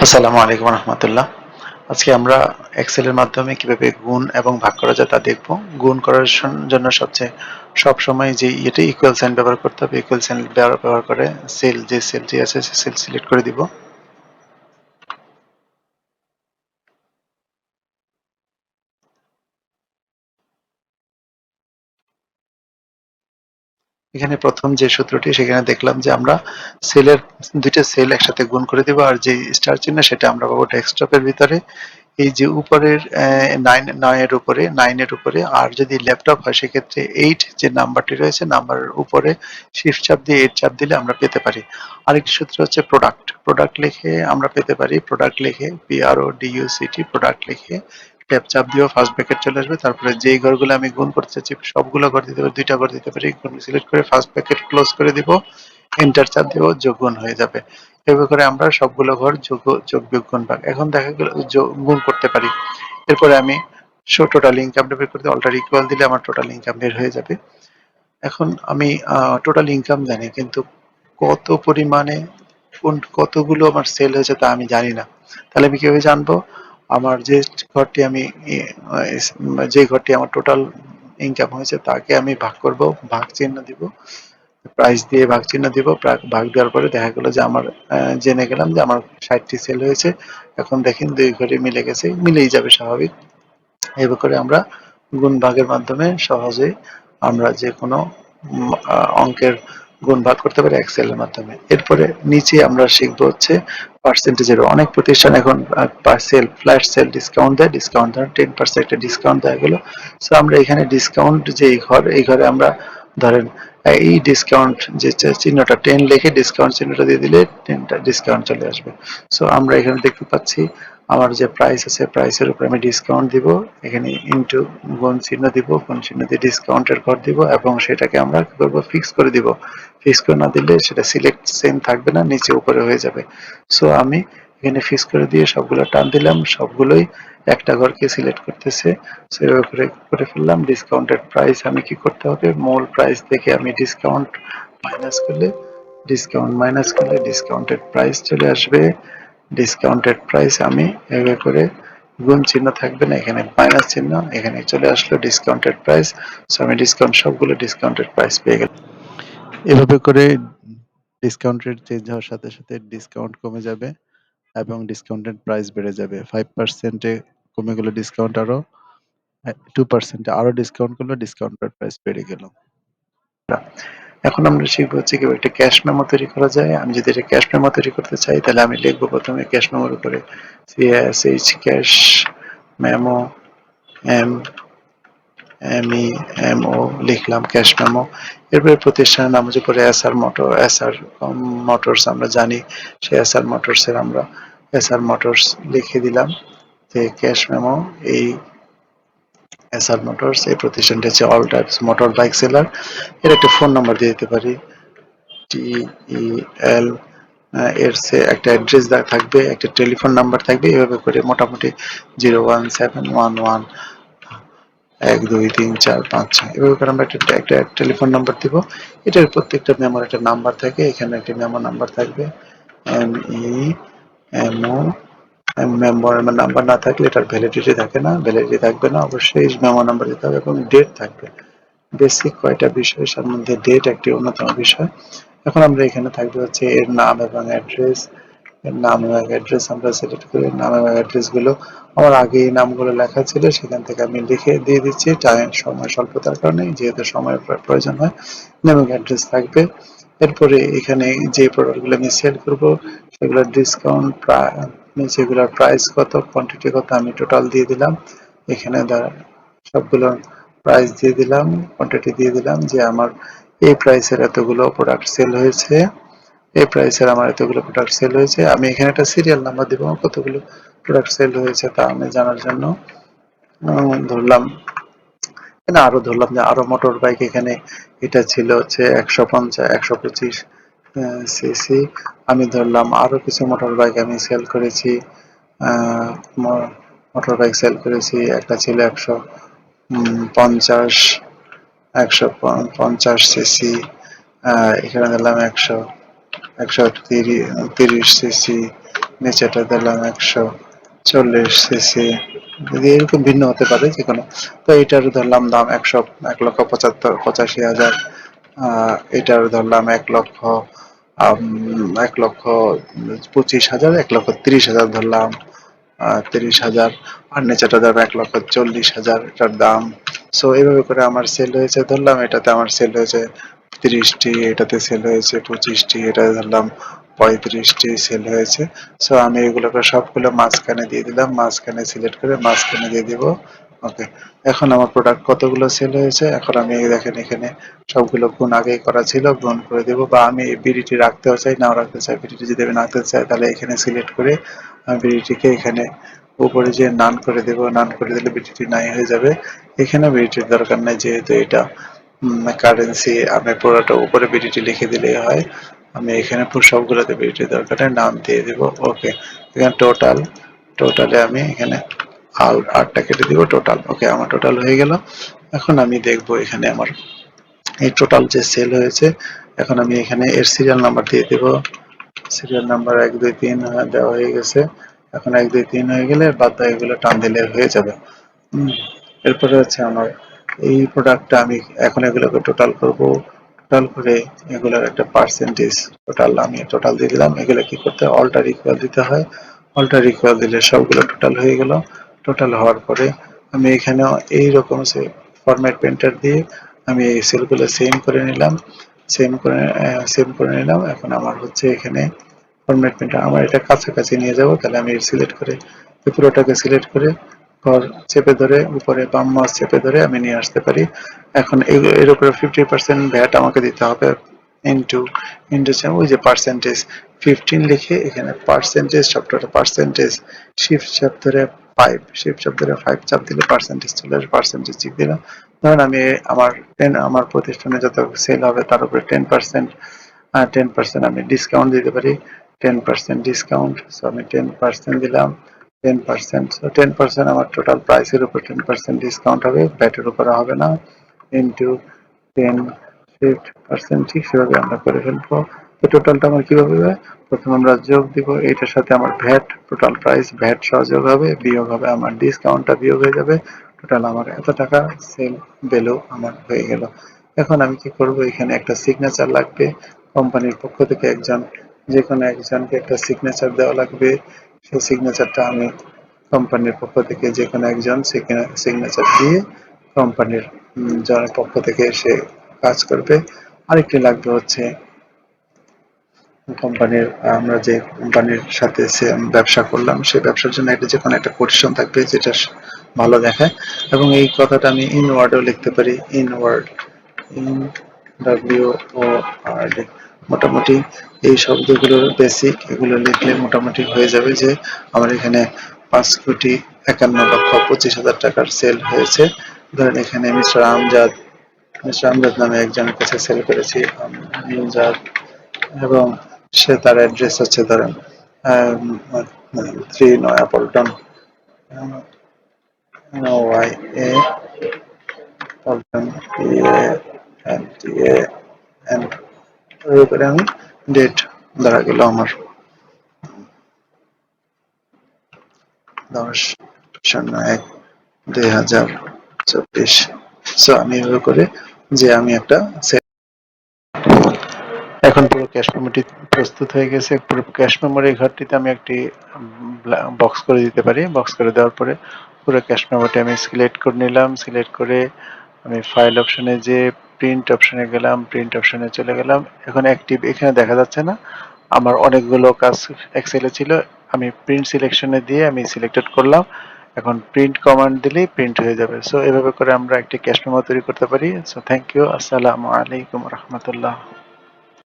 আসসালামু আলাইকুম রহমতুল্লাহ। আজকে আমরা এক্সেলের মাধ্যমে কিভাবে গুণ এবং ভাগ করা যায় তা দেখব। গুণ করার জন্য সবসময় যে এটা ইকুয়াল সাইন ব্যবহার করতে হবে। ইকুয়াল সাইন ব্যবহার করে যে সেলটি আছে সে সেল সিলেক্ট করে দিব। এখানে প্রথম যে সূত্রটি সেখানে দেখলাম যে আমরা সেলের দুইটা সেল একসাথে গুণ করে দিব, আর যে স্টার চিহ্ন সেটা আমরা পাবো ডেস্কটপের ভিতরে। এই যে উপরের নাইনের উপরে, আর যদি ল্যাপটপ হয় সেক্ষেত্রে 8 যে নাম্বারটি রয়েছে নাম্বারের উপরে শিফট চাপ দিয়ে 8 চাপ দিলে আমরা পেতে পারি। আরেকটি সূত্র হচ্ছে প্রোডাক্ট লিখে আমরা পেতে পারি। প্রোডাক্ট লিখে PRODUCT প্রোডাক্ট লিখে ট্যাব চাপ দিয়েও ফার্স্ট ব্র্যাকেট চলে আসবে। তারপরে যেই ঘরগুলো আমি গুণ করতে চাচ্ছি সবগুলো ঘর দিতে পারি, দুইটা ঘর দিতে পারি। সিলেক্ট করে ফার্স্ট ব্র্যাকেট ক্লোজ করে দিব, এন্টার চাপ দিব, যোগ গুণ হয়ে যাবে। এভাবে করে আমরা সবগুলো ঘর যোগ বিয়োগ গুণ ভাগ এখন দেখা গেল গুণ করতে পারি। এরপরে আমি টোটাল ইনকামটা বের করতে অল্টার ইকুয়াল দিলে আমার টোটাল ইনকাম বের হয়ে যাবে। এখন আমি টোটাল ইনকাম জানি, কিন্তু কত পরিমাণে কতগুলো আমার সেল হয়েছে তা আমি জানি না। তাহলে আমি কিভাবে জানবো? আমার ঘরটি আমি যে ঘরটি আমার টোটাল ইনকাম হয়েছে তাকে আমি ভাগ করব, ভাগ চিহ্ন দিব, প্রাইস দিয়ে ভাগ চিহ্ন দিব। ভাগ দেওয়ার পরে দেখা গেল যে আমার জেনে গেলাম যে আমার 60টি সেল হয়েছে। এখন দেখেন দুই ঘরে মিলে গেছে, মিলেই যাবে স্বাভাবিক। এভাবে করে আমরা গুণ ভাগের মাধ্যমে সহজেই আমরা যে কোনো অঙ্কের গুণ ভাগ করতে পারি এক্সেলের মাধ্যমে। এরপরে নিচে আমরা শিখবো হচ্ছে পার্সেন্টেজের। অনেক প্রতিষ্ঠান এখন ফ্ল্যাট সেল ডিসকাউন্ট দেয়, ডিসকাউন্ট ধরেন 10% একটা ডিসকাউন্ট দেওয়া গেল। সো আমরা এখানে ডিসকাউন্ট যে এই ঘরে আমরা ধরেন এই ডিসকাউন্ট যে চিহ্নটা 10 লিখে ডিসকাউন্ট চিহ্নটা দিয়ে দিলে 10টা ডিসকাউন্ট চলে আসবে। সো আমরা এখানে দেখতে পাচ্ছি আমার যে প্রাইস আছে প্রাইসের উপরে আমি ডিসকাউন্ট দিব, এখানে ইনটু গুণ চিহ্ন দিব, গুণ চিহ্ন দিয়ে ডিসকাউন্টের ঘর দিব এবং সেটাকে আমরা কি করব, ফিক্স করে দিব। ফিক্স করে না দিলে সেটা সিলেক্ট সেম থাকবে না, নিচে উপরে হয়ে যাবে। সো আমি এখানে ফিক্স করে দিয়ে সবগুলো টান দিলাম, সবগুলোই একটা ঘরকে সিলেক্ট করতেছে। সো এভাবে করে ফেললাম। ডিসকাউন্টেড প্রাইস আমি কি করতে হবে, মূল প্রাইস থেকে আমি মাইনাস করলে ডিসকাউন্টেড প্রাইস চলে আসবে। ডিসকাউন্টেড প্রাইস আমি এভাবে করে গুণ চিহ্ন থাকবে না, এখানে মাইনাস চিহ্ন, এখানে চলে আসলো ডিসকাউন্টেড প্রাইস। সো আমি সবগুলো ডিসকাউন্টেড প্রাইস পেয়ে গেলাম। এভাবে করে ডিসকাউন্ট রেট চেঞ্জ হওয়ার সাথে সাথে ডিসকাউন্ট কমে যাবে এবং ডিসকাউন্টেড প্রাইস বেড়ে যাবে। 5%-এ কমে গেল ডিসকাউন্ট, আরো 2%-এ আরো ডিসকাউন্ট করলে ডিসকাউন্টেড প্রাইস বেড়ে গেল। এখন আমরা শিখবো হচ্ছে কিভাবে একটা ক্যাশ মেমো তৈরি করা যায়। আমি যদি এটা ক্যাশ মেমো তৈরি করতে চাই তাহলে আমি লিখবো প্রথমে ক্যাশ মেমোর উপরে CSH cash memo, M MEMO লিখলাম ক্যাশ মেমো। এরপরে প্রতিষ্ঠানের নাম হচ্ছে পরে SR মোটরস আমরা জানি, সেই SR মোটরসের আমরা SR মোটরস লিখে দিলাম যে ক্যাশ মেমো এই SR মোটরস এই প্রতিষ্ঠানটি হচ্ছে all types motor bike seller. এর একটা ফোন নাম্বার দিয়ে দিতে পারি, TEL, এর একটা অ্যাড্রেস থাকবে, একটা টেলিফোন নাম্বার থাকবে। এভাবে করে মোটামুটি 01711 1 2 3 4 5 6 এভাবে করে আমরা একটা টেলিফোন নাম্বার দিব। এটার প্রত্যেকটা মেমোর একটা নাম্বার থাকে, এখানে একটা মেমো নাম্বার থাকবে MEMO। মেমো নাম্বার না থাকলে এটার ভ্যালিডিটি থাকে না, ভ্যালিডিটি থাকবে না, অবশ্যই মেমো নাম্বার দিতে হবে এবং ডেট থাকবে। বেসিক কয়টা বিষয়, তার মধ্যে ডেট একটি অন্যতম বিষয়। এখন আমরা এখানে থাকবে হচ্ছে এর নাম এবং অ্যাড্রেস। এর নাম এবং অ্যাড্রেস আমরা সিলেক্ট করে নাম এবং অ্যাড্রেস গুলো আমার আগে এই নামগুলো লেখা ছিল সেখান থেকে আমি লিখে দিয়ে দিচ্ছি সময় স্বল্পতার কারণে, যেহেতু সময়ের প্রয়োজন হয়। নাম এবং অ্যাড্রেস থাকবে। এরপরে এখানে যে প্রোডাক্টগুলো আমি সেল করব সেগুলোর ডিসকাউন্ট, সেগুলোর প্রাইস কত, কোয়ান্টিটি কত আমি টোটাল দিয়ে দিলাম। এখানে সবগুলো প্রাইস দিয়ে দিলাম, কোয়ান্টিটি দিয়ে দিলাম যে আমার এই প্রাইসের এতগুলো প্রোডাক্ট সেল হয়েছে, এই প্রাইসের আমার এতগুলো প্রোডাক্ট সেল হয়েছে। আমি এখানে একটা সিরিয়াল নাম্বার দিব কতগুলো প্রোডাক্ট সেল হয়েছে তা আমি জানার জন্য। ধরলাম এখানে আরো ধরলাম যে আরো মোটর বাইক, এখানে এটা ছিল হচ্ছে 125 সিসি। আমি ধরলাম আরো কিছু মোটর বাইক আমি সেল করেছি, মোটর বাইক সেল করেছি। একটা ছিল 150 150 সিসি, এখানে দিলাম 130 সিসি, নিচেটা দিলাম 140 সিসি, এরকম ভিন্ন হতে পারে যে কোনো। তো এটার ধরলাম দাম 1,85,000। এটার ধরলাম 1,25,000, 1,30,000 ধরলাম, 30,000। আর নিচেটা ধরো 1,40,000 এটার দাম। সো এইভাবে করে আমার সেল হয়েছে, ধরলাম এটাতে আমার সেল হয়েছে 30টি, এটাতে সেল হয়েছে 25টি, এটা ধরলাম 35টি সেল হয়েছে। সো আমি এগুলোকে সবগুলো মাঝখানে দিয়ে দিলাম, মাঝখানে সিলেক্ট করে মাঝখানে দিয়ে দিব। ওকে, এখন আমার প্রোডাক্ট কতগুলো সেল হয়েছে, এখন আমি দেখেন এখানে সবগুলো গুণ আগেই করা ছিল, গুণ করে দেব। বা আমি বিডিটি রাখতেও চাই, নাও রাখতে চাই। বিডিটি যদি আমি রাখতে চাই তাহলে এখানে সিলেক্ট করে আমি বিডিটিকে এখানে উপরে যে নান করে দেব, নান করে দিলে বিডিটি নাই হয়ে যাবে। এখানে বিডিটির দরকার নাই, যেহেতু এটা কারেন্সি। আমি পুরোটা উপরে বিডিটি লিখে দিলেই হয়। আমি এখানে সবগুলোতে বিডিটির দরকার নেই, নাম দিয়ে দিব। ওকে, এখানে টোটালে আমি এখানে আটটা কেটে দিব, টোটাল। ওকে, আমার টোটাল হয়ে গেল। এখন আমি দেখবো এখানে আমার এই টোটাল যে সেল হয়েছে। এখন আমি এখানে এর সিরিয়াল নাম্বার দিয়ে দেব। সিরিয়াল নাম্বার 1 2 3 দেওয়া হয়ে গেছে। এখন 1 2 3 হয়ে গেলে বাদ বাকিগুলো টান দিলে হয়ে যাবে। হুম। এরপরে হচ্ছে আমার এই প্রোডাক্টটা আমি এখন এগুলোকে টোটাল করব। টোটাল করে এগুলোর একটা পার্সেন্টেজ আমি টোটাল দিয়ে দিলাম। এগুলো কি করতে হয়, অল্টার ইকুয়াল দিতে হয়। অল্টার ইকুয়াল দিলে সবগুলো টোটাল হয়ে গেল। টোটাল হওয়ার পরে আমি এখানে এইরকম সে ফরম্যাট পেন্টার দিয়ে আমি এই সেলগুলো সেম করে নিলাম। এখন আমার হচ্ছে এখানে ফরম্যাট পেন্টার, আমার এটা কাছাকাছি নিয়ে যাব। তাহলে আমি সিলেক্ট করে পুরোটাকে সিলেক্ট করে ঘর চেপে ধরে উপরে বাম মাউস চেপে ধরে আমি নিয়ে আসতে পারি। এখন এর উপরে 50% ভ্যাট আমাকে দিতে হবে। ইনটু ইনটু ওই যে পার্সেন্টেজ 15 লিখে এখানে পার্সেন্টেজ শব্দটা পার্সেন্টেজ শিফট চাপ ধরে 5, শিফট চাপ ধরে 5 চাপ দিলে পার্সেন্টেজ চলে আসবে। পার্সেন্টেজ ঠিক দিলাম। ধরুন আমি আমার প্রতিষ্ঠানে যত সেল হবে তার উপরে 10%, 10% আমি ডিসকাউন্ট দিতে পারি। 10% ডিসকাউন্ট, সো আমি 10% দিলাম। 10%, সো 10% আমার টোটাল প্রাইসের উপর 10% ডিসকাউন্ট হবে, ভ্যাটের উপরে হবে না। ইন্টু 10% ঠিক সেভাবে আমরা করে ফেলবো। তো টোটালটা আমার কিভাবে হবে, প্রথমে আমরা যোগ দিব, এটার সাথে আমার ভ্যাট, টোটাল প্রাইস ভ্যাট সহ যোগ হবে, বিয়োগ হবে আমার ডিসকাউন্টটা, বিয়োগ হয়ে যাবে। টোটাল আমার এত টাকা সেল ভ্যালু আমার হয়ে গেল। এখন আমি কি করব, এখানে একটা সিগনেচার লাগবে কোম্পানির পক্ষ থেকে, যে কোনো একজনকে একটা সিগনেচার দেওয়া লাগবে। সেই সিগনেচারটা আমি কোম্পানির পক্ষ থেকে যে কোনো একজন সিগনেচার দিয়ে কোম্পানির জনের পক্ষ থেকে সে কাজ করবে। আরেকটি লাগবে হচ্ছে কোম্পানির, আমরা যে কোম্পানির সাথে ব্যবসা করলাম সেই ব্যবসার জন্য একটা যে কোনো একটা কোটেশন থাকবে যেটা ভালো দেখায়। এবং এই কথাটা আমি ইন ওয়ার্ডেও লিখতে পারি, ইন ওয়ার্ড, ইন WORD। মোটামুটি এই শব্দগুলোর বেসিক এগুলো লিখলে মোটামুটি হয়ে যাবে যে আমার এখানে 5,51,25,000 টাকার সেল হয়েছে। ধরেন এখানে মিস্টার আমজাদ নামে একজনের কাছে সেল করেছি, আমজাদ। এবং সে তার অ্যাড্রেস হচ্ছে ধরেন 3 নয়া পল্টন, NOYA পল্টন, PALTAN। করে আমি ডেট ধরা গেল আমার 10/01/2024। সো আমি এভাবে করে যে আমি একটা এখন পুরো ক্যাশ মেমোটি প্রস্তুত হয়ে গেছে। পুরো ক্যাশ মেমোরি ঘরটিতে আমি একটি বক্স করে দিতে পারি। বক্স করে দেওয়ার পরে পুরো ক্যাশ মেমোটি আমি সিলেক্ট করে নিলাম। সিলেক্ট করে আমি ফাইল অপশনে যে প্রিন্ট অপশনে গেলাম, প্রিন্ট অপশনে চলে গেলাম। এখন অ্যাক্টিভ এখানে দেখা যাচ্ছে না, আমার অনেকগুলো কাজ এক্সেলে ছিল। আমি প্রিন্ট সিলেকশনে দিয়ে আমি সিলেক্টেড করলাম। এখন প্রিন্ট কমান্ড দিলেই প্রিন্ট হয়ে যাবে। সো এভাবে করে আমরা একটি ক্যাশ মেমো তৈরি করতে পারি। So thank you. আসসালামু আলাইকুম রহমতুল্লাহ।